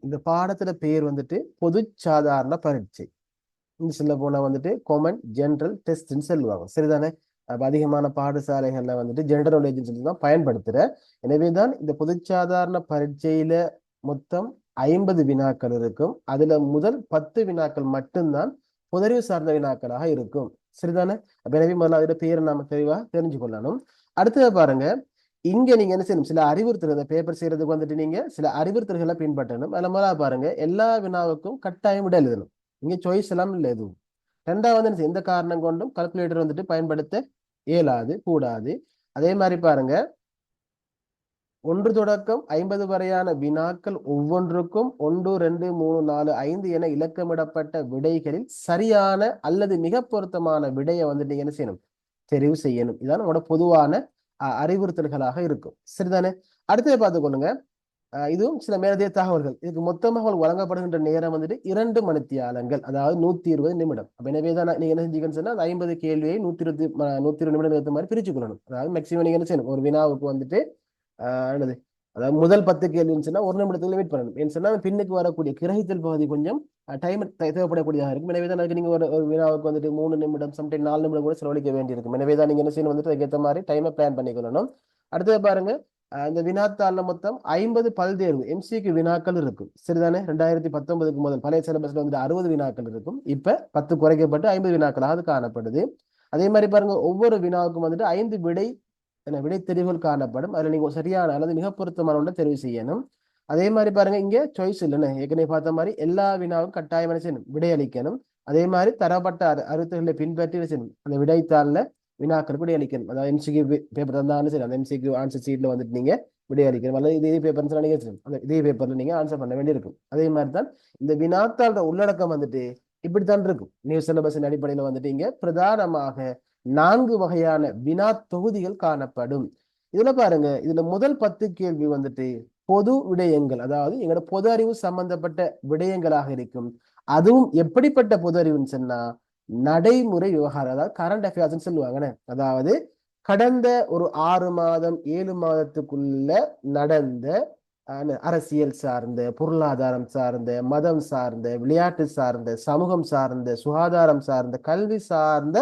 இந்த பாடத்துல பேர் வந்துட்டு பொது சாதாரண பரீட்சை. இங்கிலீஷ்ல போனா வந்துட்டு காமன் ஜெனரல் டெஸ்ட்னு சொல்லுவாங்க, சரிதானே? அப்ப அதிகமான பாடசாலைகள்ல வந்துட்டு ஜெனரல் நாலேஜ் சொல்லி தான் பயன்படுத்துற. எனவேதான் இந்த பொது சாதாரண பரீட்சையில மொத்தம் 50 வினாக்கள் இருக்கும். அதுல முதல் 10 வினாக்கள் மட்டும்தான் பொதறிவு சார்ந்த வினாக்களாக இருக்கும், சரிதானே? அப்ப எனவே முதல்ல அதோட பேரை நாம தெளிவா தெரிஞ்சு கொள்ளணும். அடுத்தது பாருங்க, இங்க நீங்க என்ன செய்யணும், சில அறிவுறுத்தல், இந்த பேப்பர் செய்யறதுக்கு வந்துட்டு நீங்க சில அறிவுறுத்தல்களை பின்பற்றணும். அதுல முதல்ல பாருங்க, எல்லா வினாவுக்கும் கட்டாயம் விட எழுதணும். இங்க சாய்ஸ் எல்லாம் இல்லை எதுவும். ரெண்டாவது என்ன எந்த காரணம் கொண்டும் கால்குலேட்டர் வந்துட்டு பயன்படுத்த இயலாது, கூடாது. அதே மாதிரி பாருங்க, 1 தொடக்கம் 50 வரையான வினாக்கள் ஒவ்வொன்றுக்கும் 1, 2, 3, 4, 5 என இலக்கமிடப்பட்ட விடைகளில் சரியான அல்லது மிக பொருத்தமான விடையை வந்துட்டு நீங்க என்ன செய்யணும், தெரிவு செய்யணும். இதான் நம்மளோட பொதுவான அறிவுறுத்தல்களாக இருக்கும், சரிதானே? அடுத்தது பார்த்துக்கொள்ளுங்க, இதுவும் சில மேலதிக தகவல்கள். இதுக்கு மொத்தமாக வழங்கப்படுகின்ற நேரம் வந்துட்டு 2 மணித்தியாலங்கள், அதாவது 120 நிமிடம். அப்ப எனவே தான் நீங்க என்ன செஞ்சீங்கன்னு சொன்னா, 50 கேள்வியை 120 நிமிடம் ஏற்ற மாதிரி பிரிச்சு கொள்ளணும். அதாவது மேக்சிமம் நீங்க என்ன செய்யணும், ஒரு வினாவுக்கு வந்துட்டு என்னது, அதாவது முதல் 10 கேள்வின்னு சொன்னா 1 நிமிடத்துல லிமிட் பண்ணணும். ஏன்னு சொன்னா பின்னுக்கு வரக்கூடிய கிரகித்தல் பகுதி கொஞ்சம் டைம் தேவைப்படக்கூடியதாக இருக்கும். எனவே தான் அதுக்கு நீங்க ஒரு வினாவுக்கு வந்துட்டு 3 நிமிடம், சம்டைம் 4 நிமிடம் கூட செலவழிக்க வேண்டியிருக்கும். எனவே தான் நீங்க என்ன செய்யணும், வந்துட்டு அதுக்கேற்ற மாதிரி டைமை பிளான் பண்ணிக்கொள்ளணும். அடுத்தது பாருங்க, இந்த வினாத்தாள்ல மொத்தம் 50 பல்தேர்வு எம்சிக்கு வினாக்கள் இருக்கும், சரிதானே? 2019க்கு முதல் பழைய சிலபஸ்ல வந்துட்டு 60 வினாக்கள் இருக்கும். இப்ப 10 குறைக்கப்பட்டு 50 வினாக்களாக அது காணப்படுது. அதே மாதிரி பாருங்க, ஒவ்வொரு வினாவுக்கும் வந்துட்டு 5 விடை தெரிவுகள் காணப்படும். அதுல நீங்க சரியான அல்லது மிக பொருத்தமான ஒன்றை தெரிவு செய்யணும். அதே மாதிரி பாருங்க, இங்க சாய்ஸ் இல்லைன்னு ஏற்கனவே பார்த்த மாதிரி எல்லா வினாவும் கட்டாயம் செய்யணும், விடை அளிக்கணும். அதே மாதிரி தரப்பட்ட அறிவுறுத்தல்களை பின்பற்றி செய்யணும், அந்த விடைத்தாள்ல வினாக்களுக்கு விடை அளிக்கணும். அதாவது எம்சிக்யூ பேப்பர் தந்தாலும் சரி, அந்த எம்சிக்யூ ஆன்சர் சீட்ல வந்துட்டு நீங்க விடை அளிக்கணும். அல்லது இதே பேப்பர் நீங்க அந்த இதே பேப்பர்ல நீங்க ஆன்சர் பண்ண வேண்டியிருக்கும். அதே மாதிரி தான் இந்த வினாத்தாளோட உள்ளடக்கம் வந்துட்டு இப்படித்தான் இருக்கும். நியூ சிலபஸின் அடிப்படையில் வந்துட்டு இங்க பிரதானமாக 4 வகையான வினா தொகுதிகள் காணப்படும். இதுல பாருங்க, இதுல முதல் 10 கேள்வி வந்துட்டு பொது விடயங்கள், அதாவது எங்களோட பொது அறிவு சம்பந்தப்பட்ட விடயங்களாக இருக்கும். அதுவும் எப்படிப்பட்ட பொது அறிவுன்னு சொன்னா, நடைமுறை விவகாரம், அதாவது கரண்ட் அஃபேர்ஸ் சொல்லுவாங்கன்னு. அதாவது கடந்த ஒரு 6 மாதம் 7 மாதத்துக்குள்ள நடந்த அரசியல் சார்ந்த, பொருளாதாரம் சார்ந்த, மதம் சார்ந்த, விளையாட்டு சார்ந்த, சமூகம் சார்ந்த, சுகாதாரம் சார்ந்த, கல்வி சார்ந்த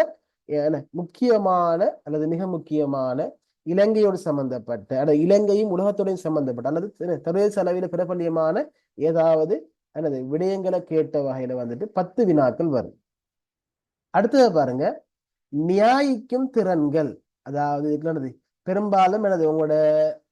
முக்கியமான அல்லது மிக முக்கியமான இலங்கையோடு சம்பந்தப்பட்ட அல்லது இலங்கையும் உலகத்தோடையும் சம்பந்தப்பட்ட அல்லது சர்வதேச அளவில் பிரபல்யமான ஏதாவது அல்லது விடயங்களை கேட்ட வகையில வந்துட்டு 10 வினாக்கள் வரும். அடுத்தது பாருங்க, நியாயிக்கும் திறன்கள். அதாவது என்னது, பெரும்பாலும் எனது உங்களோட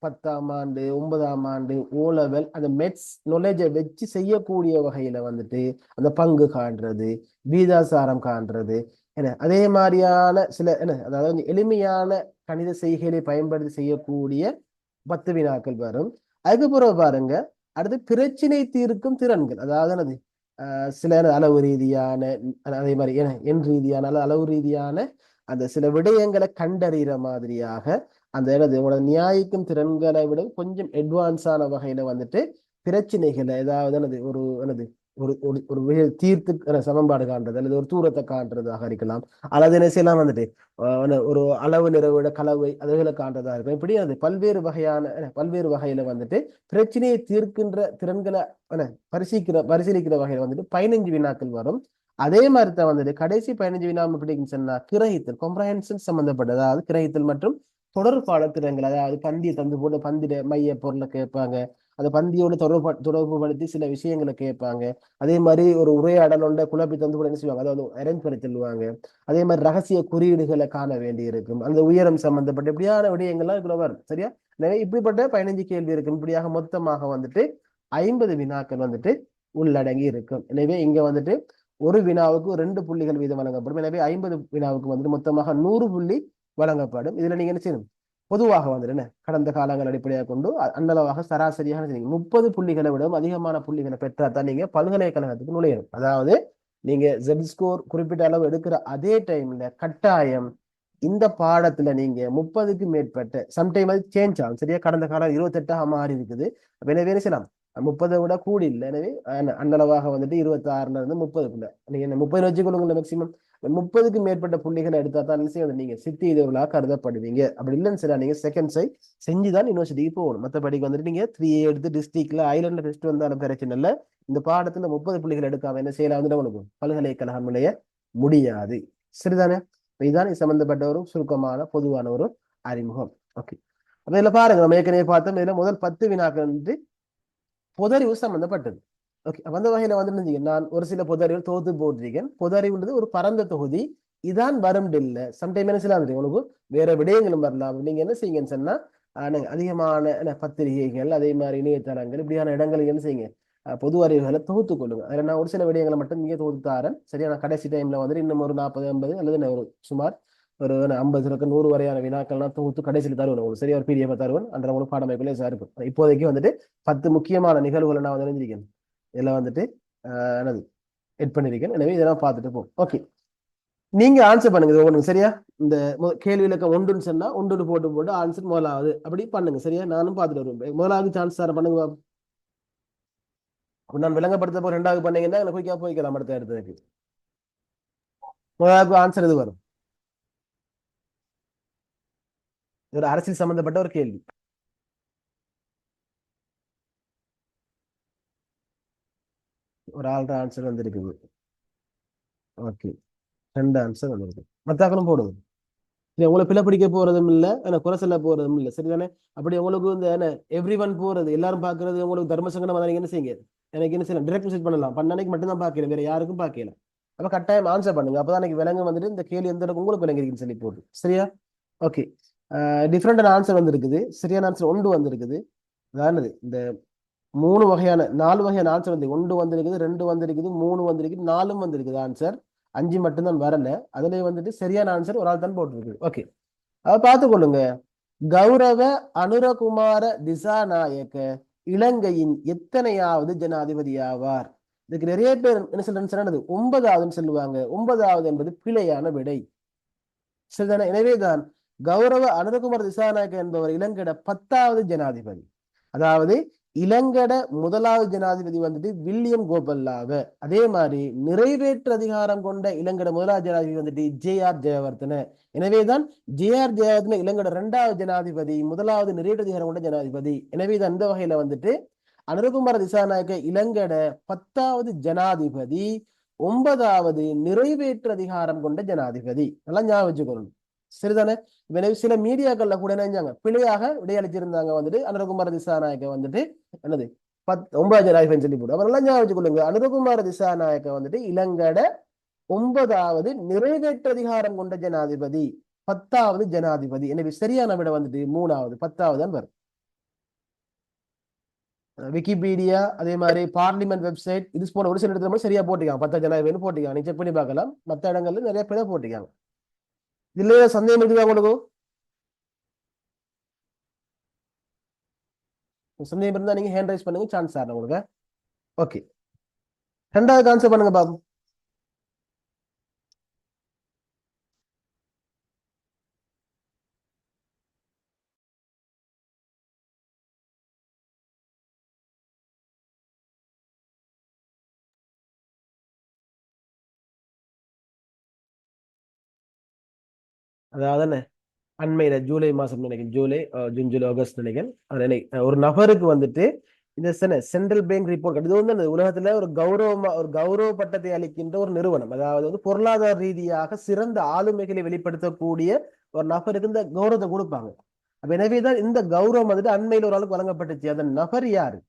10ஆம் ஆண்டு 9ஆம் ஆண்டு ஓ லெவல் அந்த மெட்ஸ் நாலேஜை வச்சு செய்யக்கூடிய வகையில வந்துட்டு அந்த பங்கு காண்றது, வீதாசாரம் காண்றது, என்ன அதே மாதிரியான சில என்ன, அதாவது எளிமையான கணித செய்கைகளை பயன்படுத்தி செய்யக்கூடிய 10 வினாக்கள் வரும். அதுக்கப்புறம் பாருங்க, அடுத்து பிரச்சினை தீர்க்கும் திறன்கள். அதாவது என்னது, சில அளவு ரீதியான, அதே மாதிரி எண் ரீதியான அல்லது அளவு ரீதியான அந்த சில விடயங்களை கண்டறிகிற மாதிரியாக அந்த எனது உங்களோட நியாயிக்கும் திறன்களை விட கொஞ்சம் அட்வான்ஸான வகையில வந்துட்டு பிரச்சனைகளை, ஏதாவது எனது ஒரு எனது ஒரு ஒரு தீர்த்து சமன்பாடு காண்றது அல்லது ஒரு தூரத்தை காண்றதாக இருக்கலாம், அல்லது என்ன செய்யலாம் வந்துட்டு ஒரு அளவு நிறைவோட கலவை அதுகளை காண்றதா இருக்கும். இப்படி அது பல்வேறு வகையான பல்வேறு வகையில வந்துட்டு பிரச்சனையை தீர்க்கின்ற திறன்களை பரிசீலிக்கிற வகையில வந்துட்டு 15 வினாக்கள் வரும். அதே மாதிரி தான் வந்துட்டு கடைசி 15 வினா எப்படின்னு சொன்னா கிரகித்தல், காம்ப்ரஹென்ஷன் சம்பந்தப்பட்டது, அதாவது கிரகித்தல் மற்றும் தொடர்பாடல் திறன்கள். அதாவது பந்தியை தந்து போட்டு பந்திட மைய பொருளை கேட்பாங்க, அந்த பந்தியோட தொடர்பு படுத்தி சில விஷயங்களை கேட்பாங்க. அதே மாதிரி ஒரு உரையாடலோட குழப்பி தந்து கூட என்ன செய்வாங்க, அதாவது அரேஞ்ச் பண்ணி தருவாங்க. அதே மாதிரி ரகசிய குறியீடுகளை காண வேண்டி இருக்கும், அந்த உயரம் சம்பந்தப்பட்ட இப்படியான விடயங்கள்லாம் இதுல வரும், சரியா? எனவே இப்படிப்பட்ட 15 கேள்வி இருக்கும். இப்படியாக மொத்தமாக வந்துட்டு 50 வினாக்கள் வந்துட்டு உள்ளடங்கி இருக்கும். எனவே இங்க வந்துட்டு ஒரு வினாவுக்கு 2 புள்ளிகள் வீதம் வழங்கப்படும். எனவே 50 வினாவுக்கு வந்துட்டு மொத்தமாக 100 புள்ளி வழங்கப்படும். இதுல நீங்க என்ன செய்யணும், பொதுவாக வந்துட்டு என்ன கடந்த காலங்கள் அடிப்படையாக கொண்டு அன்னளவாக சராசரியாக 30 புள்ளிகளை விடவும் அதிகமான புள்ளிகளை பெற்றாதான் நீங்க பல்கலைக்கழகத்துக்கு நுழையணும். அதாவது நீங்க ஜெட் ஸ்கோர் குறிப்பிட்ட அளவு எடுக்கிற அதே டைம்ல கட்டாயம் இந்த பாடத்துல நீங்க 30க்கு மேற்பட்ட, சம்டைம் அது சேஞ்ச் ஆகும், சரியா? கடந்த காலம் 28ஆக மாறி இருக்குது. எனவே என்ன செய்யலாம், 30 விட கூடி இல்லை. எனவே அன்னளவாக வந்துட்டு 26ல இருந்து 30க்குள்ள நீங்க 30 வச்சுக்கொள்ளுங்க மேக்சிமம். 30க்கு மேற்பட்ட புள்ளிகளை எடுத்தா தான் என்ன செய்வது நீங்க சித்தி இதுவர்களாக கருதப்படுவீங்க. அப்படி இல்லைன்னு சரி நீங்க செகண்ட்ஸை செஞ்சுதான் யூனிவர்சிட்டிக்கு போகணும். மற்றபடிக்கு வந்துட்டு நீங்க 3 எடுத்து டிஸ்ட்ரிக்ட்ல ஐலண்ட்ல டெஸ்ட் வந்தாலும் பிரச்சனை இல்லை. இந்த பாடத்துல 30 புள்ளிகள் எடுக்காம என்ன செய்யலாம் வந்துட்டு உங்களுக்கு பல்கலைக்கழகம் நுழைய முடியாது. சரிதானே? இதுதான் இது சம்பந்தப்பட்ட ஒரு சுருக்கமான பொதுவான ஒரு அறிமுகம். ஓகே, அப்ப இதுல பாருங்க நம்ம ஏற்கனவே பார்த்தோம். இதுல முதல் 10 வினாக்கள் வந்து பொதறிவு சம்பந்தப்பட்டது. ஓகே, அந்த வகையில வந்து நான் ஒரு சில பொதறிவு தொகுத்து போட்டிருக்கேன். பொதறிவுன்றது ஒரு பரந்த தொகுதி. இதான் வரும் இல்ல சம்டைம் என்ன செய்யலாம் உங்களுக்கு வேற விடயங்களும் வரலாம். நீங்க என்ன செய்யுங்கன்னு சொன்னா அதிகமான பத்திரிகைகள் அதே மாதிரி இணையதளங்கள் இப்படியான இடங்களுக்கு என்ன செய்யுங்க பொது அறிவுகளை தொகுத்து கொள்ளுங்க. அதில் நான் ஒரு சில விடயங்களை மட்டும் நீங்க தொகுத்து தாரேன். சரியா? நான் கடைசி டைம்ல வந்துட்டு இன்னும் ஒரு 40 50 அல்லது ஒரு சுமார் ஒரு 50 100 வரையான வினாக்கள்லாம் தொகுத்து கடைசியில் தருவேன் உங்களுக்கு. சரியா? ஒரு பிடிஎஃப் தருவேன். அந்த உங்களுக்கு பாடமைப்புல இருக்கும். இப்போதைக்கு வந்துட்டு 10 முக்கியமான நிகழ்வுகளை நான் வந்து எழுதியிருக்கேன். இதில் வந்துட்டு என்னது எட் பண்ணியிருக்கேன். எனவே இதெல்லாம் பார்த்துட்டு போ. ஓகே, நீங்க ஆன்சர் பண்ணுங்க இது ஒவ்வொன்றும். சரியா? இந்த கேள்வி இலக்கம் ஒன்றுன்னு சொன்னா ஒன்று போட்டு போட்டு ஆன்சர் முதலாவது அப்படி பண்ணுங்க. சரியா? நானும் பார்த்துட்டு வருவேன். முதலாவது சான்ஸ் தர பண்ணுங்க பாப்போம். நான் விளங்கப்படுத்த போய் ரெண்டாவது பண்ணீங்கன்னா எனக்கு குயிக்கா போய்க்கலாம் அடுத்த இடத்துக்கு. முதலாவது ஆன்சர் இது வரும். ஒரு அரசியல் சம்பந்தப்பட்ட ஒரு கேள்வி. ஒரு ஆள்ற ஆன்சர் வந்திருக்குது. ஓகே, 2 ஆன்சர் வந்திருக்கு. மத்தாக்களும் போடுங்க. சரி, உங்களை பிள்ளை பிடிக்க போறதும் இல்லை எனக்கு குறை சொல்ல போறதும் இல்லை. சரிதானே? அப்படி உங்களுக்கு இந்த என்ன எவ்ரி ஒன் போறது எல்லாரும் பாக்குறது உங்களுக்கு தர்ம சங்கடம் வந்தா நீங்க என்ன செய்யுங்க எனக்கு என்ன செய்யலாம் டிரெக்ட் மெசேஜ் பண்ணலாம். பண்ணனைக்கு மட்டும் தான் பாக்கிறேன், வேற யாருக்கும் பாக்கல. அப்ப கட்டாயம் ஆன்சர் பண்ணுங்க. அப்பதான் எனக்கு விலங்கு வந்துட்டு இந்த கேள்வி எந்த அளவுக்கு உங்களுக்கு விளங்கிருக்குன்னு சொல்லி போட்டு. சரியா? ஓகே, டிஃப்ரெண்டான ஆன்சர் வந்திருக்குது. சரியான ஆன்சர் ஒன்று வந்திருக்குது. அதாவது இந்த 3 வகையான 4 வகையான ஆன்சர் வந்து 1 வந்திருக்குது, 2 வந்திருக்குது, 3 வந்திருக்குது, 4 வந்திருக்குது ஆன்சர். 5 மட்டும்தான் வரல. அதுல வந்துட்டு சரியான ஆன்சர் ஒரு ஆள் தான் போட்டிருக்கு. ஓகே, அதை பார்த்துக் கொள்ளுங்க. கௌரவ அனுரகுமார திசாநாயக்க இலங்கையின் எத்தனையாவது ஜனாதிபதி ஆவார்? இதுக்கு நிறைய பேர் என்ன சொல்றது 9ஆவதுன்னு சொல்லுவாங்க. 9ஆவது என்பது பிழையான விடை. சரிதானே? எனவேதான் கௌரவ அனுரகுமார திசாநாயக்க என்பவர் இலங்கையோட 10ஆவது ஜனாதிபதி. அதாவது இலங்கட முதலாவது ஜனாதிபதி வந்துட்டு வில்லியம் கோபல்லாவ. அதே மாதிரி நிறைவேற்று அதிகாரம் கொண்ட இலங்கட முதலாவது ஜனாதிபதி வந்துட்டு ஜே.ஆர். ஜெயவர்தன. எனவேதான் ஜே.ஆர். ஜெயவர்தன இலங்கட 2வது ஜனாதிபதி, முதலாவது நிறைவேற்று அதிகாரம் கொண்ட ஜனாதிபதி. எனவேதான் அந்த வகையில வந்துட்டு அனுரகுமார திசாநாயக்க இலங்கட 10ஆவது ஜனாதிபதி, 9ஆவது நிறைவேற்று அதிகாரம் கொண்ட ஜனாதிபதி. நல்லா ஞாபகம் வச்சுக்கணும். சரிதானே? சில மீடியாக்கள்ல கூட என்ன செஞ்சாங்க பிழையாக விடையளிச்சிருந்தாங்க வந்துட்டு அனுரகுமார திசாநாயக்க வந்துட்டு என்னது 9வது ஜனாதிபதி சொல்லி போடு. அவர் நல்லா ஞாபகம் வச்சுக்கொள்ளுங்க. அனுரகுமார திசாநாயக்க வந்துட்டு இலங்கட 9ஆவது நிறைவேற்று அதிகாரம் கொண்ட ஜனாதிபதி, 10ஆவது ஜனாதிபதி. எனவே சரியான விட வந்துட்டு 3வது 10வது வரும். விக்கிபீடியா அதே மாதிரி பார்லிமெண்ட் வெப்சைட் இது போன ஒரு சில இடத்துல மட்டும் சரியா போட்டிருக்காங்க. 10 ஜனாதிபதி போட்டிருக்காங்க. நீ செக் பண்ணி பார்க்கலாம். மற்ற இடங்கள்ல நிறைய பிழை போட்டிருக்காங்க. இதுல சந்தேகம் இருக்குதா உங்களுக்கு? சந்தேகம் இருந்தா நீங்க ஹேண்ட் ரைஸ் பண்ணுங்க, சான்ஸ் ஆறேன் உங்களுக்கு. ஓகே, 2வது ஆன்சர் பண்ணுங்க பாபு. அதாவது என்ன அண்மையில ஜூலை மாசம் நினைக்கிறேன், ஜூலை ஜூன் ஜூலை ஆகஸ்ட் நினைக்கிறேன். ஒரு நபருக்கு வந்துட்டு இந்த சென்ட்ரல் பேங்க் ரிப்போர்ட் இது வந்து உலகத்துல ஒரு கௌரவமா ஒரு கௌரவ பட்டத்தை அளிக்கின்ற ஒரு நிறுவனம். அதாவது வந்து பொருளாதார ரீதியாக சிறந்த ஆளுமைகளை வெளிப்படுத்தக்கூடிய ஒரு நபருக்கு இந்த கௌரவத்தை கொடுப்பாங்க. அப்ப எனவேதான் இந்த கௌரவம் வந்துட்டு அண்மையில ஒரு ஆளுக்கு வழங்கப்பட்டுச்சு. அந்த நபர் யாரு?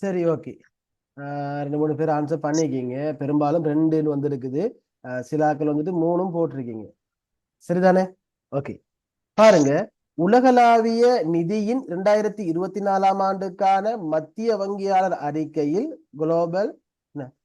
சரி, ஓகே. ரெண்டு மூணு பேர் ஆன்சர் பண்ணிருக்கீங்க. பெரும்பாலும் ரெண்டுன்னு வந்திருக்குது. சில ஆட்கள் வந்துட்டு மூணும் போட்டிருக்கீங்க. சரிதானே? ஓகே. பாருங்க, உலகளாவிய நிதியின் 2024 ஆண்டுக்கான மத்திய வங்கியாளர் அறிக்கையில் global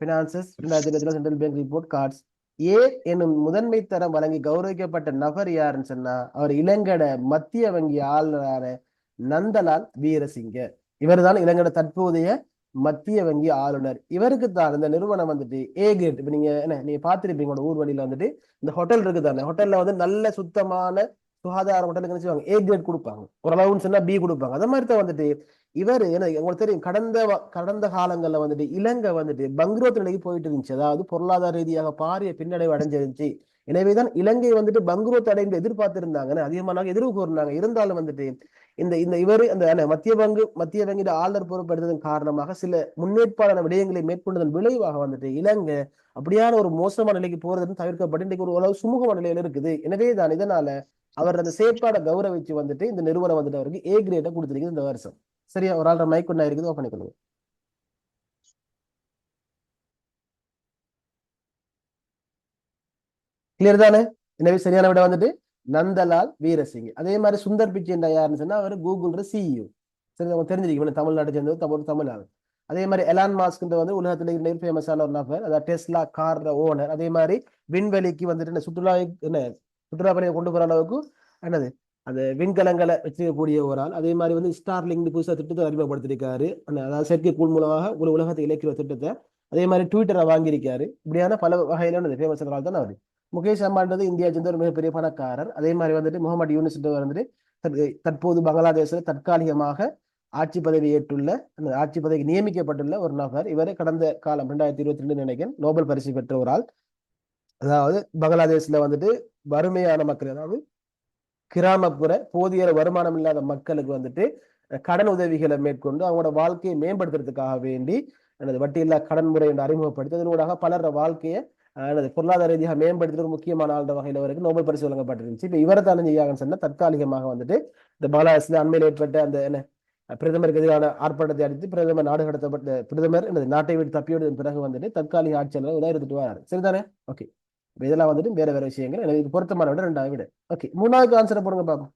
finances 2024 central bank report cards A என்னும் முதன்மை தரம் வழங்கி கௌரவிக்கப்பட்ட நபர் யாருன்னு சொன்னா அவர் இலங்கட மத்திய வங்கி ஆளுநரான நந்தலால் வீரசிங்க. இவர் தான் இலங்கட தற்போதைய மத்திய வங்கி ஆளுநர். இவருக்கு தான் இந்த நிறுவனம் வந்துட்டு ஏ கிரேட். இப்ப நீங்க என்ன நீங்க பாத்திருப்பீங்க ஊர் வழியில வந்துட்டு இந்த ஹோட்டல் இருக்கு தானே, ஹோட்டல்ல வந்து நல்ல சுத்தமான சுகாதார ஹோட்டலுக்கு என்ன செய்வாங்க, ஏ கிரேட் கொடுப்பாங்க. ஒரு அளவுன்னு சொன்னா பி கொடுப்பாங்க. அதே மாதிரி தான் வந்துட்டு இவர் என்ன உங்களுக்கு தெரியும், கடந்த காலங்கள்ல வந்துட்டு இலங்கை வந்துட்டு பங்குரோத் நிலைக்கு போயிட்டு இருந்துச்சு. அதாவது பொருளாதார ரீதியாக பாரிய பின்னடைவு அடைஞ்சிருந்துச்சு. எனவேதான் இலங்கை வந்துட்டு பங்குரோத் அடைந்து எதிர்பார்த்திருந்தாங்க, அதிகமான எதிர்வு கூறினாங்க. இருந்தாலும் வந்துட்டு இந்த இந்த இவர் அந்த மத்திய வங்கியோட ஆளுநர் பொறுப்பெடுத்ததன் காரணமாக சில முன்னேற்பாடான விடயங்களை மேற்கொண்டதன் விளைவாக வந்துட்டு இலங்கை அப்படியான ஒரு மோசமான நிலைக்கு போறதுன்னு தவிர்க்கப்பட்டு இன்றைக்கு ஒரு ஓரளவு சுமூகமான நிலையில இருக்குது. எனவே தான் இதனால அவர் அந்த செயற்பாடை கௌரவிச்சு வந்துட்டு இந்த நிறுவனம் வந்துட்டு அவருக்கு ஏ கிரேட்டை கொடுத்திருக்குது இந்த வருஷம். சரியா? ஒரு ஆள் மைக் ஒண்ணா இருக்குது, ஓப்பன் பண்ணிக்கொள்ளுங்க. கிளியர் தானே? எனவே சரியான விட வந்துட்டு நந்தலால் வீரசிங். அதே மாதிரி சுந்தர் பிச்சை யாருன்னு சொன்னா அவர் கூகுள் சிஇஓ. சரி, அவங்க தெரிஞ்சிருக்கீங்க, தமிழ்நாட்டை சேர்ந்தவர், தமிழ் ஆள். அதே மாதிரி எலான் மாஸ்க் வந்து உலகத்துல ஃபேமஸான ஒரு நபர், அதாவது டெஸ்லா கார் ஓனர். அதே மாதிரி விண்வெளிக்கு வந்துட்டு சுற்றுலா பணியை கொண்டு போற அளவுக்கு என்னது அந்த விண்கலங்களை வச்சிருக்கக்கூடிய ஒரு ஆள். அதே மாதிரி வந்து ஸ்டார்லிங்க் புதுசாக திட்டத்தை அறிமுகப்படுத்திருக்காரு. அதாவது செயற்கைக்கோள் மூலமாக ஒரு உலகத்தை இலக்கிற திட்டத்தை. அதே மாதிரி ட்விட்டரை வாங்கியிருக்காரு. இப்படியான பல வகையிலான ஃபேமஸ் ஆள் தான் அவர். முகேஷ் அம்பான்றது இந்தியா சேர்ந்த ஒரு மிகப்பெரிய பணக்காரர். அதே மாதிரி வந்துட்டு முகமது யூனிஸ் வந்துட்டு தற்போது பங்களாதேஷில் தற்காலிகமாக ஆட்சி பதவி ஏற்றுள்ள, அந்த ஆட்சி பதவிக்கு நியமிக்கப்பட்டுள்ள ஒரு நபர். இவரை கடந்த காலம் 2022 நினைக்கிறேன் நோபல் பரிசு பெற்ற ஒரு ஆள். அதாவது பங்களாதேஷ்ல வந்துட்டு வறுமையான மக்கள், அதாவது கிராமப்புற போதிய வருமானம் இல்லாத மக்களுக்கு வந்துட்டு கடன் உதவிகளை மேற்கொண்டு அவங்களோட வாழ்க்கையை மேம்படுத்துறதுக்காக வேண்டி எனது வட்டியில்லா கடன் முறை என்று அறிமுகப்படுத்தி அதனூடாக பலர் வாழ்க்கையை எனது பொருளாதார ரீதியாக மேம்படுத்துற ஒரு முக்கியமான ஆள்ற வகையில் வரைக்கும் நோபல் பரிசு வழங்கப்பட்டிருந்துச்சு. இப்ப இவரை தானே செய்யாங்கன்னு சொன்னா தற்காலிகமாக வந்துட்டு இந்த பங்களாதேஷ்ல அண்மையில் ஏற்பட்ட அந்த என்ன பிரதமருக்கு எதிரான ஆர்ப்பாட்டத்தை அடித்து பிரதமர் நாடு கடத்தப்பட்ட பிரதமர் எனது நாட்டை விட்டு தப்பியோடு பிறகு வந்துட்டு தற்காலிக ஆட்சியாளர் இருந்துட்டு வராரு. சரிதானே? ஓகே. இதெல்லாம் வந்துட்டு வேற வேற விஷயங்கள். எனக்கு இது பொருத்தமான விட ரெண்டாவது விட. ஓகே, மூணாவது ஆன்சரை போடுங்க பாப்போம்.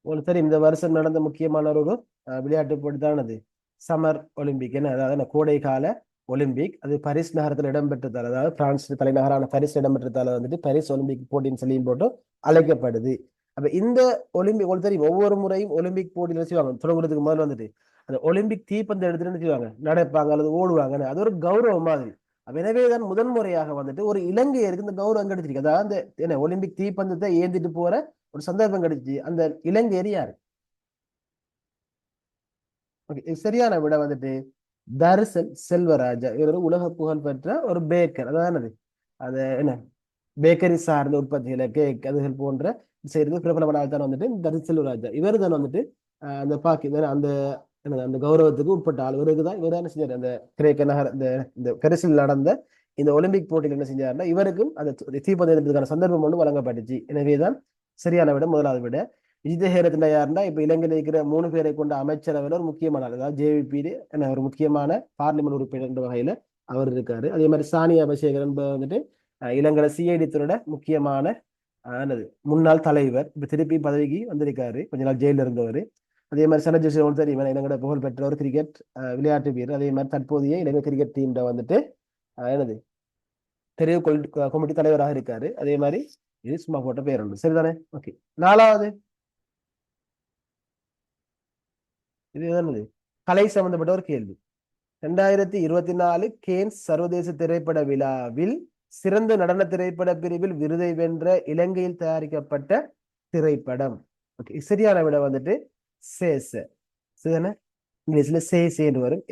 உங்களுக்கு தெரியும், இந்த வருஷம் நடந்த முக்கியமான ஒரு விளையாட்டு போட்டி தானது சம்மர் ஒலிம்பிக். என்ன அதாவது என்ன கோடை கால ஒலிம்பிக். அது பரிஸ் நகரத்தில் இடம்பெற்றதால், அதாவது பிரான்ஸ் தலைநகரான பரிஸ் இடம்பெற்றதால வந்துட்டு பரிஸ் ஒலிம்பிக் போட்டின்னு சொல்லியும் போட்டு அழைக்கப்படுது. அப்ப இந்த ஒலிம்பிக் உங்களுக்கு தெரியும், ஒவ்வொரு முறையும் ஒலிம்பிக் போட்டியில் செய்வாங்க தொடங்குறதுக்கு முதல்ல வந்துட்டு அந்த ஒலிம்பிக் தீப்பந்தம் எடுத்துட்டு செய்வாங்க, நடப்பாங்க அல்லது ஓடுவாங்க. அது ஒரு கௌரவம் மாதிரி. எனவேதான் முதன்முறையாக வந்துட்டு ஒரு இலங்கையருக்கு இந்த கௌரவம் கிடைச்சிருக்கு. அதாவது அந்த என்ன ஒலிம்பிக் தீப்பந்தத்தை ஏந்திட்டு போற ஒரு சந்தர்ப்பம் கிடைச்சு. அந்த இலங்கையர் யாரு? ஓகே, சரியான விட வந்துட்டு தரிசல் செல்வராஜா. இவர் ஒரு உலக புகழ் பெற்ற ஒரு பேக்கர். அதானது அது என்ன பேக்கரி சார்ந்த உற்பத்திகளை கேக் அதுகள் போன்ற செய்யறது பிரபலமான ஆள் தான் வந்துட்டு தரிசல் செல்வராஜா. இவர் தான் வந்துட்டு அந்த அந்த அந்த கௌரவத்துக்கு உட்பட்ட ஆள். இவருக்கு தான் இவர் என்ன செஞ்சாரு, அந்த கிரேக்க நகர் இந்த இந்த பெருசில் நடந்த இந்த ஒலிம்பிக் போட்டியில் என்ன செஞ்சாருன்னா இவருக்கும் அந்த தீப்பந்தம் எடுப்பதற்கான சந்தர்ப்பம் ஒன்று வழங்கப்பட்டுச்சு. எனவேதான் சரியான விட முதலாவது விட. விஜித ஹேரத்னா யாருன்னா இப்ப இலங்கையில் இருக்கிற 3 பேரை கொண்ட அமைச்சரவையில் ஒரு முக்கியமான ஆள். அதாவது ஜேவிபி என்ன ஒரு முக்கியமான பார்லிமெண்ட் உறுப்பினர் என்ற வகையில அவர் இருக்காரு. அதே மாதிரி சானியா அபிஷேகர் என்பவர் வந்துட்டு இலங்கை சிஐடி துறையோட முக்கியமான என்னது முன்னாள் தலைவர். இப்ப திருப்பி பதவிக்கு வந்திருக்காரு, கொஞ்ச நாள் ஜெயில இருந்தவர். அதே மாதிரி சனத் ஜோசப் தெரியும், இலங்கை புகழ் பெற்ற ஒரு கிரிக்கெட் விளையாட்டு வீரர். அதே மாதிரி தற்போதைய இலங்கை கிரிக்கெட் டீம்ல வந்துட்டு என்னது தெரிவு கமிட்டி தலைவராக இருக்காரு. அதே மாதிரி இது சும்மா போட்ட பேர் உண்டு. சரிதானே? ஓகே. நாலாவது இது என்னது கலை சம்பந்தப்பட்ட ஒரு கேள்வி. 2024 கேன்ஸ் சர்வதேச திரைப்பட விழாவில் சிறந்த நடன திரைப்பட பிரிவில் விருதை வென்ற இலங்கையில் தயாரிக்கப்பட்ட திரைப்படம். ஓகே, சரியான விட வந்துட்டு சேஸ். சரிதானே? இங்கிலீஷ்ல சேஸ் என்று வரும்.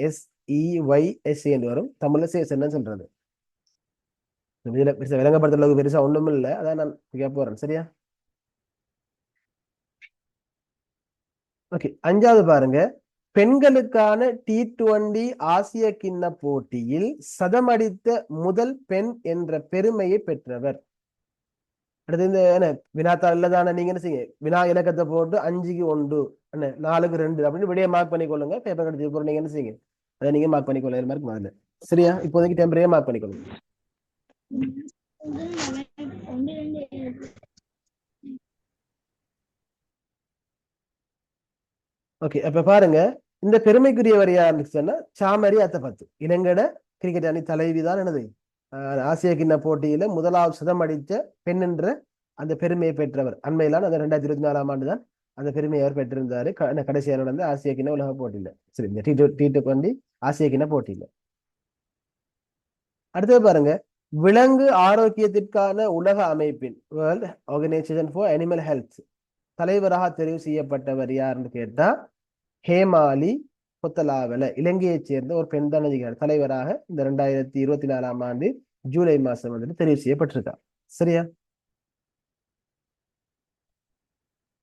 SEYSA என்று வரும். தமிழ்ல சேசன்னு சொல்றது. இதுல விளங்கப்படுத்துற அளவுக்கு பெருசா ஒண்ணும் இல்லை. அதான் நான் கேட்க போறேன். சரியா? ஓகே, அஞ்சாவது பாருங்க. பெண்களுக்கான T20 ஆசிய கிண்ண போட்டியில் சதமடித்த முதல் பெண் என்ற பெருமையை பெற்றவர். அடுத்து இந்த என்ன வினாத்தாள் இல்லதான, நீங்க என்ன செய்யுங்க, வினா இலக்கத்தை போட்டு 5க்கு 1 என்ன 4க்கு 2 அப்படின்னு விடையை மார்க் பண்ணிக்கொள்ளுங்க. பேப்பர் கடிச்சு போற நீங்க என்ன செய்யுங்க, அதை நீங்க மார்க் பண்ணிக்கொள்ள மாதிரி முதல்ல. சரியா? இப்போதைக்கு டெம்பரரியா மார்க் பண்ணிக்கொள்ளுங்க. ஓகே, அப்ப பாருங்க. இந்த பெருமைக்குரியவர் யாருன்னு சொன்னா சாமரி அத்தபத்து. இலங்கட கிரிக்கெட் அணி தலைவி தான் என்னது ஆசிய கிண்ண போட்டியில முதலாவது சதம் அடித்த பெண் என்ற அந்த பெருமையை பெற்றவர். அண்மையிலான அந்த 2024ஆம் ஆண்டு தான் அந்த பெருமையை அவர் பெற்றிருந்தாரு. கடைசியாக நடந்த ஆசிய கிண்ண உலக போட்டியில. சரி, இந்த T20 ஆசிய கிண்ண போட்டியில. அடுத்தது பாருங்க. விலங்கு ஆரோக்கியத்திற்கான உலக அமைப்பின் world organisation for animal health தலைவராக தெரிவு செய்யப்பட்டவர் யாருன்னு கேட்டா ஹேமாலி கொத்தலாவல, இலங்கையைச் சேர்ந்த ஒரு பெண் தான் தலைவராக இந்த 2024ஆம் ஆண்டு ஜூலை மாசம் வந்துட்டு தெரிவு செய்யப்பட்டிருக்கார். சரியா?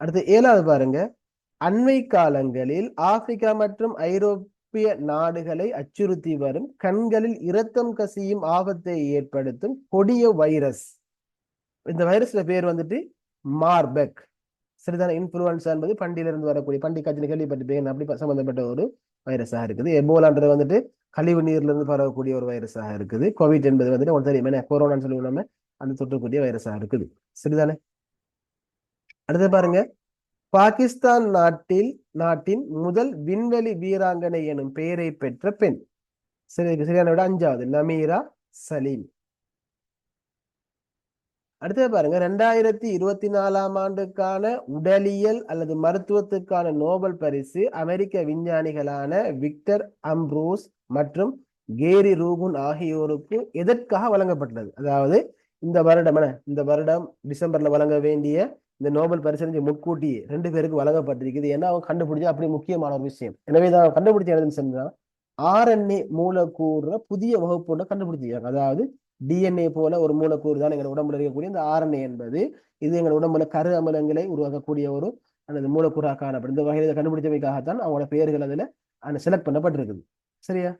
அடுத்து 7வது பாருங்க. அண்மை காலங்களில் ஆப்பிரிக்கா மற்றும் ஐரோப்பிய நாடுகளை அச்சுறுத்தி வரும் கண்களில் இரத்தம் கசியும் ஆபத்தை ஏற்படுத்தும் கொடிய வைரஸ். இந்த வைரஸ்ல பேர் வந்துட்டு மார்பெக். சரிதான? இன்ஃபுளுன்சா என்பது பண்டியிலிருந்து வரக்கூடிய பண்டி காய்ச்சல் கேள்விப்பட்டிருப்பீங்க. அப்படி சம்பந்தப்பட்ட ஒரு வைரஸாக இருக்குது. எபோலான்றது வந்துட்டு கழிவு நீர்ல இருந்து பரவக்கூடிய ஒரு வைரஸாக இருக்குது. கோவிட் என்பது வந்துட்டு உங்களுக்கு தெரியும் என்ன, கொரோனான்னு சொல்லுவோம் நம்ம, அந்த தொற்றக்கூடிய வைரஸாக இருக்குது. சரிதானே? அடுத்து பாருங்க. பாகிஸ்தான் நாட்டின் முதல் விண்வெளி வீராங்கனை எனும் பெயரை பெற்ற பெண். சரியான விட 5வது நமீரா சலீம். அடுத்தது பாருங்க. 2024ஆம் ஆண்டுக்கான உடலியல் அல்லது மருத்துவத்துக்கான நோபல் பரிசு அமெரிக்க விஞ்ஞானிகளான விக்டர் அம்ப்ரோஸ் மற்றும் கேரி ரூகுன் ஆகியோருக்கு எதற்காக வழங்கப்பட்டது? அதாவது இந்த வருடம் டிசம்பர்ல வழங்க வேண்டிய இந்த நோபல் பரிசு முன்கூட்டியே 2 பேருக்கு வழங்கப்பட்டிருக்குது. ஏன்னா அவங்க கண்டுபிடிச்சா அப்படி முக்கியமான ஒரு விஷயம். எனவே தான் கண்டுபிடிச்ச என்னதுன்னு சொன்னா RNA மூலக்கூறுல புதிய வகுப்பு ஒன்று கண்டுபிடிச்சிருக்காங்க. அதாவது DNA போல ஒரு மூலக்கூறு தான் எங்கள் உடம்புல இருக்கக்கூடிய இந்த RNA என்பது, இது எங்கள் உடம்புல கரு அமிலங்களை உருவாக்கக்கூடிய ஒரு அந்த மூலக்கூறாக காணப்படும். இந்த வகையில் இதை கண்டுபிடிச்சவைக்காகத்தான் அவங்களோட பெயர்கள் அதுல செலக்ட் பண்ணப்பட்டிருக்குது. சரியா?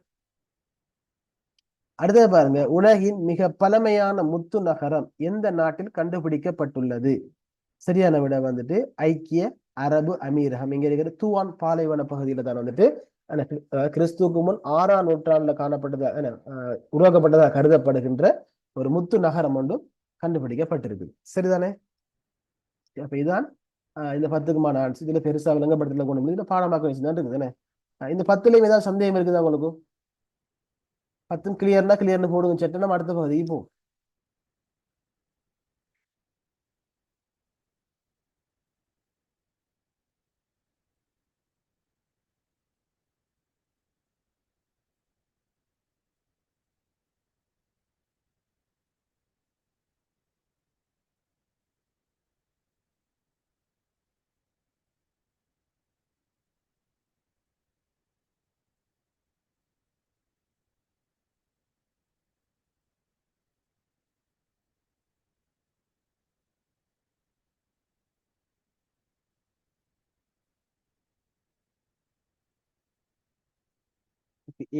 அடுத்தது பாருங்க. உலகின் மிக பழமையான முத்து நகரம் எந்த நாட்டில் கண்டுபிடிக்கப்பட்டுள்ளது? சரியான விட வந்துட்டு ஐக்கிய அரபு அமீரகம். இங்க இருக்கிற தூவான் பாலைவன பகுதியில தான் வந்துட்டு கிறிஸ்துவுக்கு முன் 6ஆம் நூற்றாண்டுல காணப்பட்டதா உருவாக்கப்பட்டதாக கருதப்படுகின்ற ஒரு முத்து நகரம் ஒன்றும் கண்டுபிடிக்கப்பட்டிருக்கு. சரிதானே? அப்ப இதுதான் இந்த 10க்குமான ஆன்சர். இதுல பெருசா விளங்கப்படுத்தல கொண்டு வந்து பாடமாக்க வச்சுதான் இருக்குதுன்னு. இந்த 10லயும் ஏதாவது சந்தேகம் இருக்குதா உங்களுக்கு? 10 கிளியர்னு போடுங்க. சட்ட நம்ம அடுத்த பகுதி இப்போ.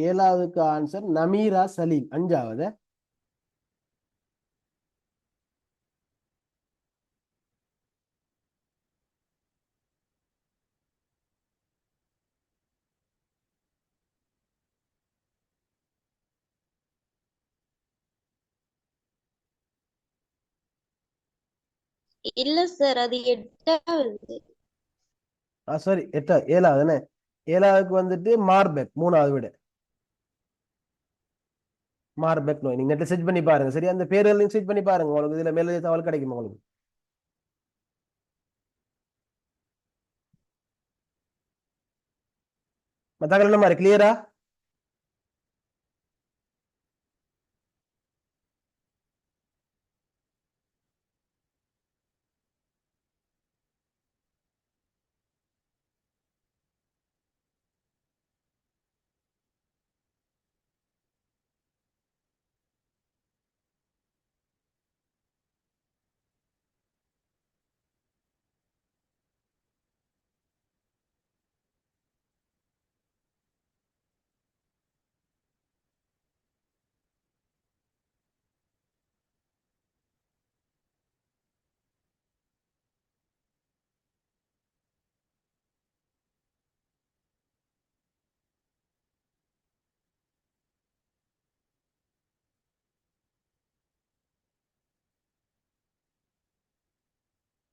ஏழாவதுக்கு ஆன்சர் நமீரா சலீம். 5வது இல்ல சார், அது 8வது. சாரி 7வது. 7வதுக்கு வந்துட்டு மார்பெக். 3வது விட மார்பெக் நோய். நீங்க நெட்ல சர்ச் பண்ணி பாருங்க. சரியா? அந்த பேர்களையும் சர்ச் பண்ணி பாருங்க. உங்களுக்கு இதுல மேலே தகவல் கிடைக்கும் உங்களுக்கு. தகவல் என்ன மாதிரி கிளியரா?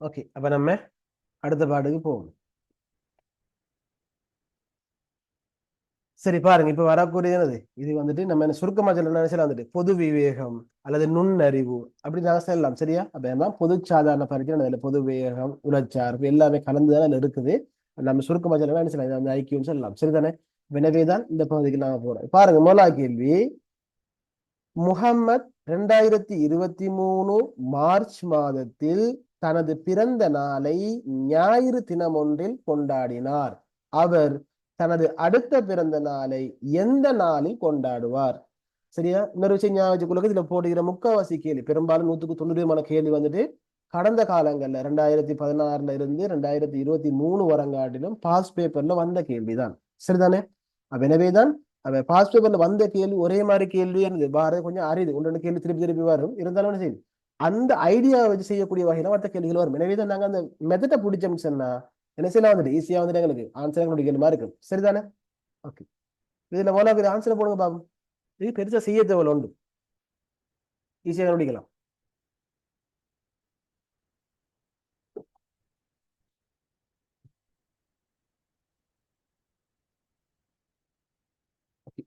ஓகே, அப்ப நம்ம அடுத்த பாட்டுக்கு போவோம். சரி பாருங்க, இப்ப வரக்கூடியது இது வந்துட்டு நம்ம என்ன சுருக்கமா சொல்ல நினைச்சா வந்துட்டு பொது விவேகம் அல்லது நுண்ணறிவு அப்படி நாங்க சொல்லலாம். சரியா? அப்ப என்ன பொது சாதாரண பரீட்சை அதுல பொது விவேகம் உளச்சார்பு எல்லாமே கலந்துதான் அதுல இருக்குது. நம்ம சுருக்கமா சொல்ல நினைச்சலாம், இதை வந்து ஐக்கியம் சொல்லலாம். சரிதானே? எனவேதான் இந்த பகுதிக்கு நாங்க போறோம். பாருங்க, முதலாவது கேள்வி. முகம்மது 2023 மார்ச் மாதத்தில் தனது பிறந்த நாளை ஞாயிறு தினம் ஒன்றில் கொண்டாடினார். அவர் தனது அடுத்த பிறந்த நாளை எந்த நாளில் கொண்டாடுவார்? சரியா? இன்னொரு விஷயம் ஞாபகம், இதுல போடுகிற முக்காவாசி கேள்வி பெரும்பாலும் 100% கேள்வி வந்துட்டு கடந்த காலங்கள்ல 2016 இருந்து 2023 வரங்காட்டிலும் பாஸ் பேப்பர்ல வந்த கேள்விதான். சரிதானே? எனவேதான் பாஸ் பேப்பர்ல வந்த கேள்வி ஒரே மாதிரி கேள்வி இருந்தது. பாரத கொஞ்சம் அரிது, ஒன்று கேள்வி திருப்பி திருப்பி வரும். இருந்தாலும் என்ன செய்யுது, அந்த ஐடியாவை வச்சு செய்யக்கூடிய வகையில மற்ற கேள்விகள் வரும். எனவேதான் நாங்க அந்த மெத்தட்டை பிடிச்சோம்னு சொன்னா என்ன செய்யலாம், வந்துட்டு ஈஸியா வந்துட்டு எங்களுக்கு ஆன்சர் கண்டுபிடிக்கிற மாதிரி இருக்கும். சரிதானே? ஓகே, இதுல முதல்ல ஆன்சர் போடுங்க பாப்போம். இது பெருசா செய்ய தேவை உண்டு, ஈஸியா கண்டுபிடிக்கலாம்.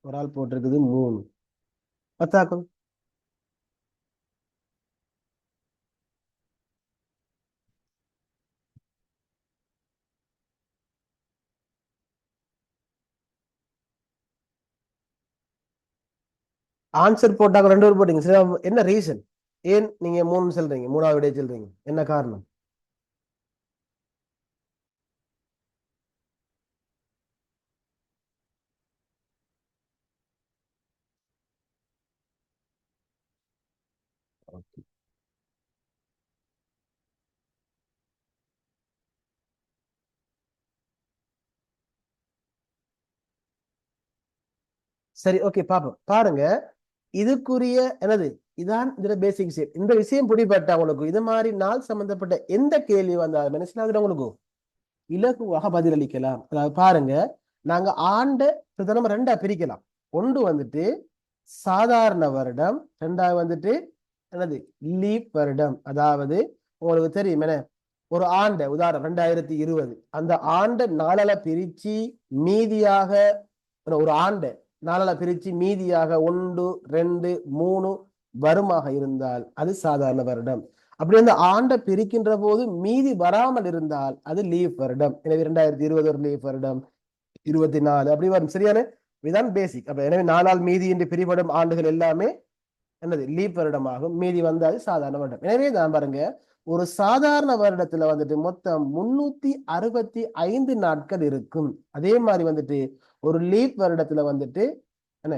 ஒரு ஆள் போட்டிருக்குது 3 பத்தாக்கும். ஆன்சர் போட்டாங்க 2 பேர் போட்டீங்க. சரி, என்ன ரீசன், ஏன் நீங்க 3 சொல்றீங்க, 3வது விடைய சொல்றீங்க, என்ன காரணம்? Okay. சரி, ஓகே, பாப்போம். பாருங்க, இதுக்குரிய என்னது, இதான் இதுல பேசிக் விஷயம். இந்த விஷயம் பிடிபட்ட உங்களுக்கு இது மாதிரி நாள் சம்பந்தப்பட்ட எந்த கேள்வி வந்தாலும் மனசிலாவது உங்களுக்கு இலகுவாக பதிலளிக்கலாம். அதாவது பாருங்க, நாங்க ஆண்ட பிரதம 2ஆ பிரிக்கலாம். ஒன்று வந்துட்டு சாதாரண வருடம், 2வது வந்துட்டு என்னது லீப் வருடம். அதாவது உங்களுக்கு தெரியும் என்ன, ஒரு ஆண்டு உதாரணம் 2020 அந்த ஆண்டு நாளல பிரிச்சு மீதியாக ஒரு ஆண்டு நாளல பிரிச்சு மீதியாக 1, 2, 3 வருமாக இருந்தால் அது சாதாரண வருடம். அப்படி அந்த ஆண்டை பிரிக்கின்ற போது மீதி வராமல் இருந்தால் அது லீப் வருடம். எனவே 2020 ஒரு லீப் வருடம், 24 அப்படி வரும். சரியான இதுதான் பேசிக். அப்ப எனவே 4ஆல் மீதி என்று பிரிபடும் ஆண்டுகள் எல்லாமே என்னது லீப் வருடமாகும். மீதி வந்தாது சாதாரண வருடம். எனவே தான் பாருங்க, ஒரு சாதாரண வருடத்துல வந்துட்டு மொத்தம் 365 நாட்கள் இருக்கும். அதே மாதிரி வந்துட்டு ஒரு லீப் வருடத்துல வந்துட்டு என்ன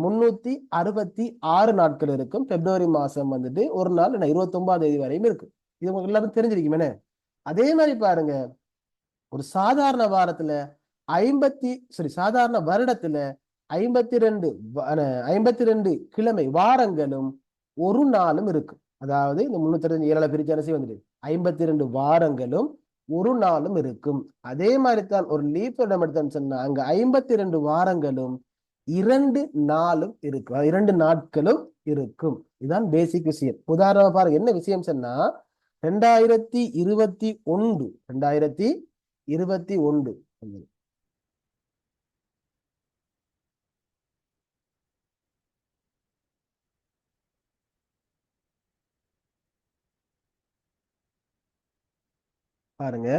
366 நாட்கள் இருக்கும். பிப்ரவரி மாசம் வந்துட்டு ஒரு நாள் 29ஆம் தேதி வரையும் இருக்கும். இது உங்களுக்கு எல்லாரும் தெரிஞ்சிருக்கும் என்ன. அதே மாதிரி பாருங்க, ஒரு சாதாரண வாரத்துல சாதாரண வருடத்துல 52 கிழமை வாரங்களும் ஒரு நாளும் இருக்கும். அதாவது இந்த 367 பிரிச்சு வந்துட்டு 52 வாரங்களும் ஒரு நாளும் இருக்கும். அதே மாதிரி தான் ஒரு லீப் வருடம் எடுத்தோம்னு சொன்னா அங்க 52 வாரங்களும் 2 நாளும் இருக்கும், 2 நாட்களும் இருக்கும். இதுதான் பேசிக் விஷயம். உதாரணமா பாருங்க, என்ன விஷயம் சொன்னா 2021 பாருங்க,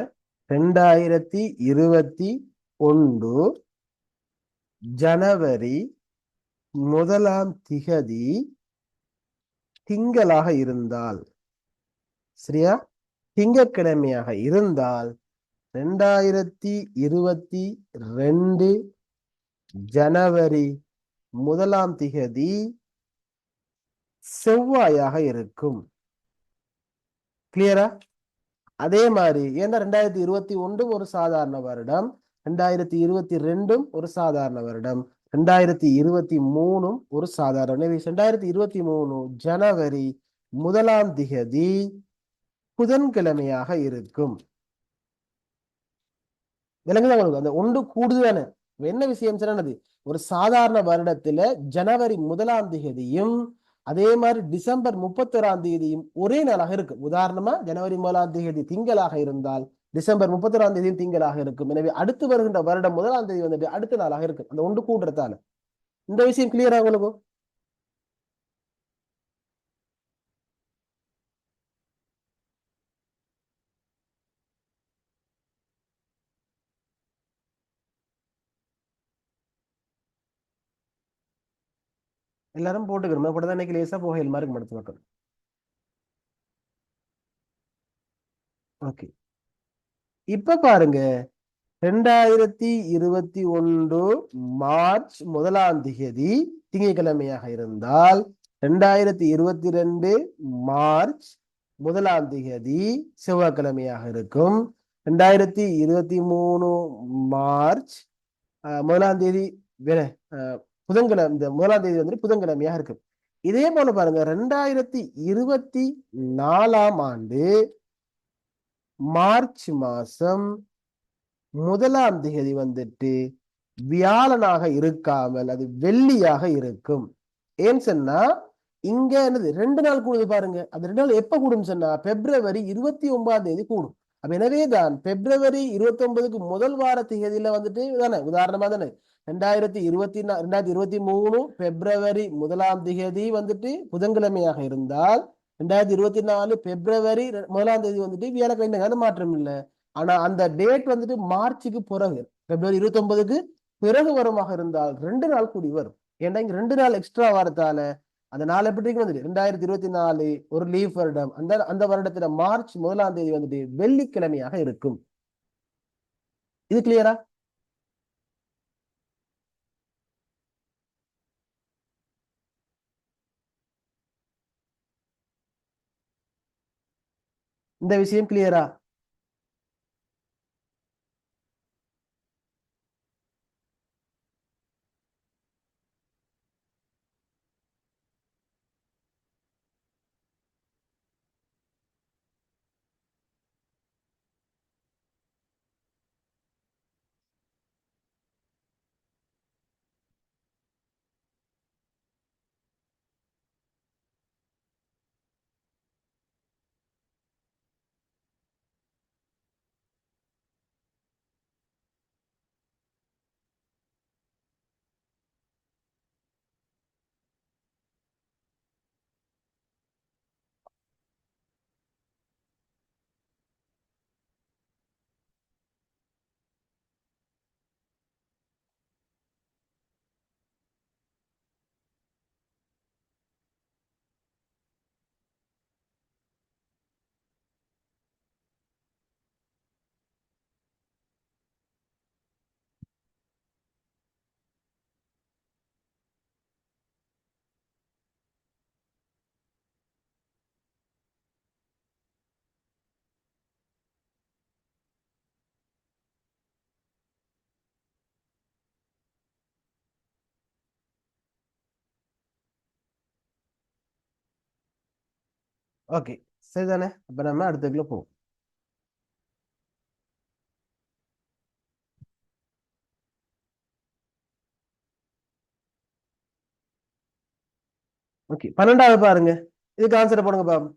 2021 ஜனவரி 1ஆம் திகதி திங்களாக இருந்தால், சரியா, திங்கட்கிழமையாக இருந்தால் 2022 ஜனவரி 1ஆம் திகதி செவ்வாயாக இருக்கும். கிளியரா? அதே மாதிரி ஏன்னா 2021 ஒரு சாதாரண வருடம், 2022 ஒரு சாதாரண வருடம், 2023 ஒரு சாதாரண, 2023 ஜனவரி 1ஆம் திகதி புதன்கிழமையாக இருக்கும். விளங்குதான் உங்களுக்கு, அந்த ஒன்று கூடுதலான என்ன விஷயம் சொன்னது, ஒரு சாதாரண வருடத்துல ஜனவரி 1ஆம் திகதியும் அதே மாதிரி டிசம்பர் 31ஆம் தேதியும் ஒரே நாளாக இருக்கும். உதாரணமா ஜனவரி 1ஆம் தேதி திங்களாக இருந்தால் டிசம்பர் 31ஆம் தேதியும் திங்களாக இருக்கும். எனவே அடுத்து வருகின்ற வருடம் 1ஆம் தேதி வந்துட்டு அடுத்த நாளாக இருக்கும். அந்த ஒன்று கூடுறதால இந்த விஷயம் கிளியரா உங்களுக்கு? எல்லாரும் போட்டுக்கணும். போட்டு இன்னைக்கு லேசா போகையில் மாதிரி மடுத்து மக்கள். ஓகே, இப்ப பாருங்க 2021 மார்ச் 1ஆம் தேதி திங்கட்கிழமையாக இருந்தால் 2022 மார்ச் 1ஆம் தேதி செவ்வாய்க்கிழமையாக இருக்கும். 2023 மார்ச் 1ஆம் தேதி புதன்கிழமை, இந்த 1ஆம் தேதி வந்து புதன்கிழமையாக இருக்கும். இதே போல பாருங்க 2024ஆம் ஆண்டு மார்ச் மாசம் 1ஆம் தேதி வந்துட்டு வியாழனாக இருக்காமல் அது வெள்ளியாக இருக்கும். ஏன்னு சொன்னா இங்க என்னது 2 நாள் கூடுது பாருங்க. அது 2 நாள் எப்ப கூடும் சொன்னா பிப்ரவரி 29ஆம் தேதி கூடும். அப்ப எனவேதான் பிப்ரவரி 29க்கு முதல் வார தேதியில வந்துட்டு தானே, உதாரணமா தானே 2023 பிப்ரவரி 1ஆம் தேதி வந்துட்டு புதன்கிழமையாக இருந்தால் 2024 பிப்ரவரி 1ஆம் தேதி வந்துட்டு வியாழக்கிழமை, மாற்றம் இல்லை. ஆனா அந்த டேட் வந்துட்டு மார்ச்சுக்கு பிறகு பிப்ரவரி 29க்கு பிறகு வருமாக இருந்தால் 2 நாள் கூடி வரும். ஏன்னா இங்க 2 நாள் எக்ஸ்ட்ரா வரத்தால அந்த நாள் எப்படி வந்துட்டு 2024 ஒரு லீவ் வருடம். அந்த அந்த வருடத்துல மார்ச் 1ஆம் தேதி வந்துட்டு வெள்ளிக்கிழமையாக இருக்கும். இது கிளியரா? இந்த விஷயம் கிளியரா? ஓகே, சரிதானே. அப்ப நம்ம அடுத்ததுக்குள்ள போவோம். ஓகே, 12வது பாருங்க. இதுக்கு ஆன்சர் போடுங்க பாப்போம்.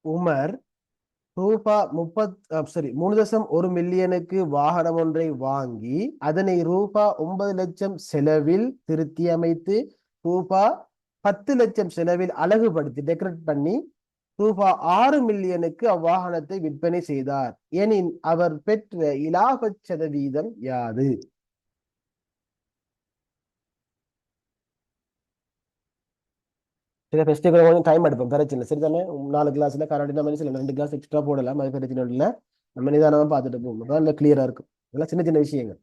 உமர் ரூபா 3.1 மில்லியனுக்கு வாகனம் ஒன்றை வாங்கி அதனை ரூபா 9 லட்சம் செலவில் திருத்தி அமைத்து ரூபா 10 லட்சம் செலவில் அழகுபடுத்தி டெக்கரேட் பண்ணி ரூபா 6 மில்லியனுக்கு அவ்வாகனத்தை விற்பனை செய்தார் எனின் அவர் பெற்ற இலாப சதவீதம் யாது? சில ஃபெஸ்டிவல் கொஞ்சம் டைம் எடுப்போம், பிரச்சனை இல்லை. சரிதானே, 4 கிளாஸ்ல கராட்டி நம்ம சில 2 கிளாஸ் எக்ஸ்ட்ரா போடலாம், அது பிரச்சனை இல்லை. நம்ம நிதானமா பார்த்துட்டு போகும், நல்ல கிளியரா இருக்கும். இதெல்லாம் சின்ன சின்ன விஷயங்கள்.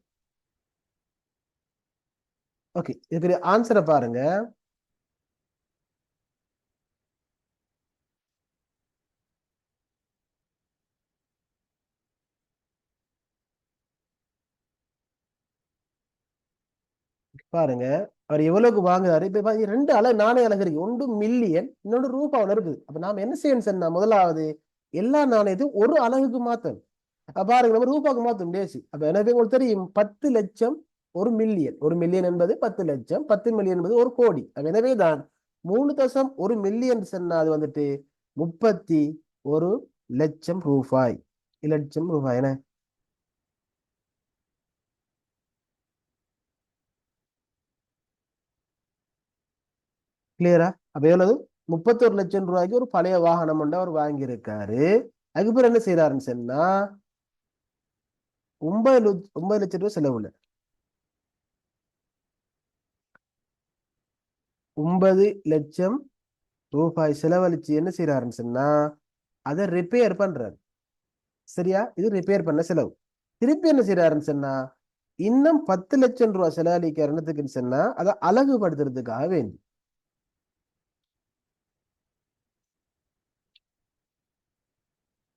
ஓகே, இதுக்கு ஆன்சரை பாருங்க. பாருங்க அவர் எவ்வளவுக்கு வாங்குறாரு. இப்ப ரெண்டு அலகு நாணய அலகு இருக்கு, ஒன்று மில்லியன், இன்னொன்று ரூபாவில் இருக்குது. அப்ப நாம என்ன செய்யணும் சொன்னா, முதலாவது எல்லா நாணயத்தையும் ஒரு அலகுக்கு மாத்தணும். பாருங்க நம்ம ரூபாய்க்கு மாத்தணும் டேசி. அப்ப எனக்கு உங்களுக்கு தெரியும் 10 லட்சம் ஒரு மில்லியன். ஒரு மில்லியன் என்பது 10 லட்சம், 10 மில்லியன் என்பது ஒரு கோடி. எனவே தான் 3.1 மில்லியன் சொன்னா அது வந்துட்டு 31 லட்சம் ரூபாய். லட்சம் ரூபாய் என்ன கிளியரா? அப்ப எவ்வளவு? 31 லட்சம் ரூபாய்க்கு ஒரு பழைய வாகனம் ஒன்று அவர் வாங்கியிருக்காரு. அதுக்கப்புறம் என்ன செய்யறாருன்னு சொன்னா 9 லட்சம் ரூபாய் செலவுல 9 லட்சம் ரூபாய் செலவழிச்சு என்ன செய்யறாருன்னு சொன்னா அதை ரிப்பேர் பண்றாரு. சரியா? இது ரிப்பேர் பண்ண செலவு. திருப்பி என்ன செய்யறாருன்னு சொன்னா இன்னும் 10 லட்சம் ரூபாய் செலவழிக்க என்னத்துக்குன்னு சொன்னா அதை அழகுபடுத்துறதுக்காக வேண்டி.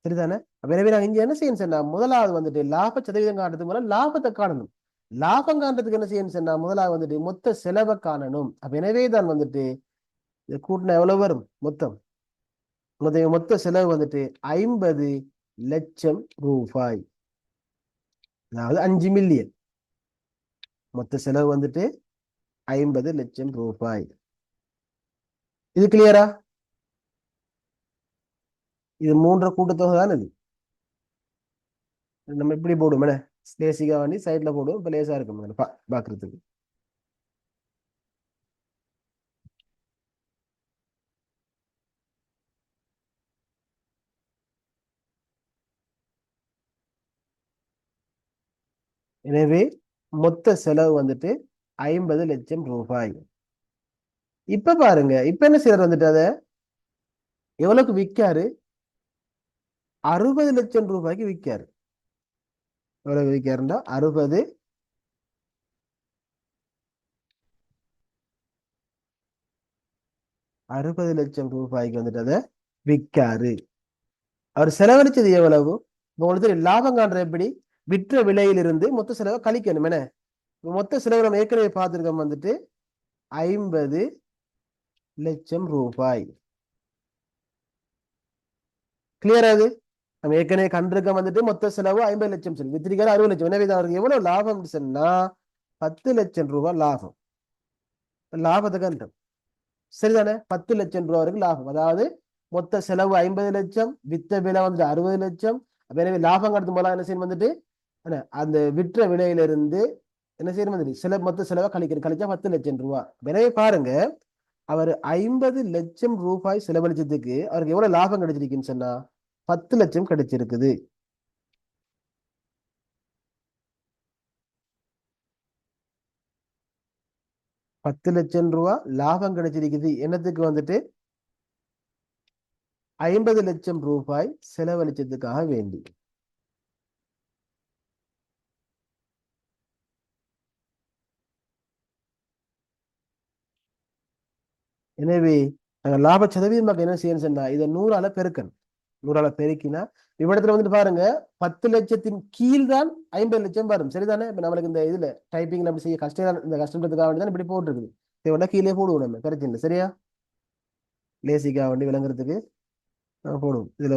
சரிதானே? எனவே நாங்க இங்க என்ன செய்யணும் சொன்னா முதலாவது வந்துட்டு லாப சதவீதம் காண்றதுக்கு முதல்ல லாபத்தை காணணும். லாபம் காண்றதுக்கு என்ன செய்யணும் சொன்னா முதலாவது வந்துட்டு மொத்த செலவை காணணும். அப்ப எனவே தான் வந்துட்டு இது கூட்டினா எவ்வளவு வரும்? மொத்த செலவு வந்துட்டு 50 லட்சம் ரூபாய், அதாவது 5 மில்லியன். மொத்த செலவு வந்துட்டு 50 லட்சம் ரூபாய். இது கிளியரா? இது மூன்று கூட்டத்தொகை தான். இது நம்ம இப்படி போடுவோம், லேசிக்கா வேண்டி சைட்ல போடுவோம். இப்ப லேசா இருக்கும் பாக்குறதுக்கு. எனவே மொத்த செலவு வந்துட்டு 50 லட்சம் ரூபாய். இப்ப பாருங்க, இப்ப என்ன செய்யறது வந்துட்டு அதை எவ்வளவுக்கு விற்காரு? 60 லட்சம் ரூபாய்க்கு விற்காரு. எவ்வளவு விற்காருண்டா 60 லட்சம் ரூபாய்க்கு வந்துட்டு அதை விற்காரு. அவர் செலவழிச்சது எவ்வளவு? உங்களுக்கு லாபம் காண்ற எப்படி? விற்ற விலையிலிருந்து மொத்த செலவை கழிக்கணும். என்ன மொத்த செலவு நம்ம ஏற்கனவே பார்த்திருக்கோம் வந்துட்டு 50 லட்சம் ரூபாய். கிளியரா? அது நம்ம ஏற்கனவே கண்டிருக்கோம் வந்துட்டு மொத்த செலவு 50 லட்சம் சொல்லி வித்திரிக்காரு 60 லட்சம். எனவே அவருக்கு எவ்வளவு லாபம் சொன்னா 10 லட்சம் ரூபாய் லாபம். லாபத்தை கண்டோம். சரிதானே? 10 லட்சம் ரூபாய் வரைக்கும் லாபம். அதாவது மொத்த செலவு 50 லட்சம், வித்த விலை வந்துட்டு 60 லட்சம். எனவே லாபம் கடத்தும் போல என்ன செய்யணும் வந்துட்டு அந்த விற்ற விலையிலிருந்து என்ன செய்யணும் வந்துட்டு மொத்த செலவை கழிச்சா 10 லட்சம் ரூபாய். எனவே பாருங்க, அவர் 50 லட்சம் ரூபாய் செலவழிச்சதுக்கு அவருக்கு எவ்வளவு லாபம் கிடைச்சிருக்குன்னு சொன்னா 10 லட்சம் கிடைச்சிருக்குது. பத்து லட்சம் ரூபாய் லாபம் கிடைச்சிருக்குது. என்னத்துக்கு வந்துட்டு 50 லட்சம் ரூபாய் செலவழிச்சதுக்காக வேண்டி. எனவே நாங்கள் லாப சதவீதமாக என்ன செய்யணும் சொன்னா இதை 100ஆல பெருக்கணும். 100ஆல பெருக்கினா இவ்விடத்துல வந்துட்டு பாருங்க 10 லட்சத்தின் கீழ் தான் 50 லட்சம் வரும். சரிதானே? இப்ப நம்மளுக்கு இந்த இதுல டைப்பிங்ல அப்படி செய்ய கஷ்டம், இந்த கஷ்டத்துக்காக வேண்டி தான் இப்படி போட்டுருக்குது. தேவைன்னா கீழே போடுவோம், நம்ம பிரச்சனை இல்லை. சரியா? லேசிக்காக வேண்டி விளங்குறதுக்கு போடுவோம் இதுல.